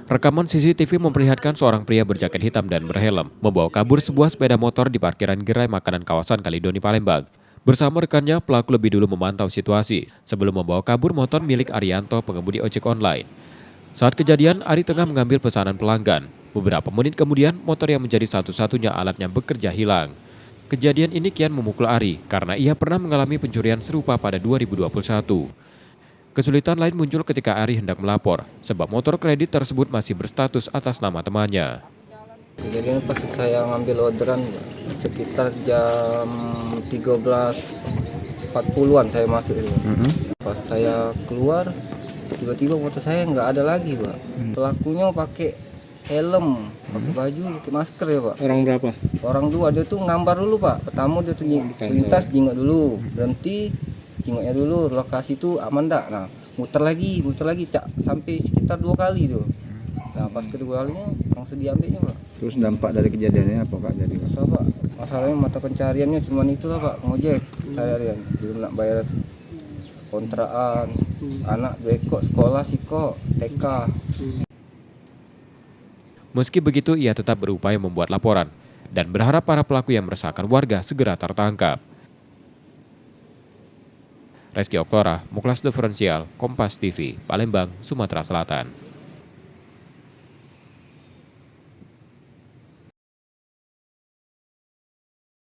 Rekaman CCTV memperlihatkan seorang pria berjaket hitam dan berhelm membawa kabur sebuah sepeda motor di parkiran gerai makanan kawasan Kalidoni, Palembang. Bersama rekannya, pelaku lebih dulu memantau situasi sebelum membawa kabur motor milik Arianto, pengemudi ojek online. Saat kejadian, Ari tengah mengambil pesanan pelanggan. Beberapa menit kemudian, motor yang menjadi satu-satunya alatnya bekerja hilang. Kejadian ini kian memukul Ari karena ia pernah mengalami pencurian serupa pada 2021. Kesulitan lain muncul ketika Ari hendak melapor, sebab motor kredit tersebut masih berstatus atas nama temannya. Jadi pas saya ngambil orderan sekitar jam 13.40-an saya masuk itu. Pas saya keluar, tiba-tiba motor saya nggak ada lagi, Pak. Pelakunya pakai helm, pakai baju, pakai masker ya, Pak. Orang berapa? Orang dua, dia tuh ngambar dulu, Pak. Pertama dia tuh lintas jingok dulu, berhenti jingoknya dulu, lokasi tuh aman dak. Nah, muter lagi, Cak, sampai sekitar 2 kali tuh. Nah, pas kedua kalinya langsung diambilnya, Pak. Terus dampak dari kejadiannya apa, Pak? Jadi Susah, Pak. Masalahnya mata pencariannya cuma itu lah, Pak, ngojek seharian. Belum nak bayar kontrakan, anak bekok sekolah siko, TK. Meski begitu, ia tetap berupaya membuat laporan dan berharap para pelaku yang meresahkan warga segera tertangkap. Reski Oktora, Muklas Diferensial, Kompas TV, Palembang, Sumatera Selatan.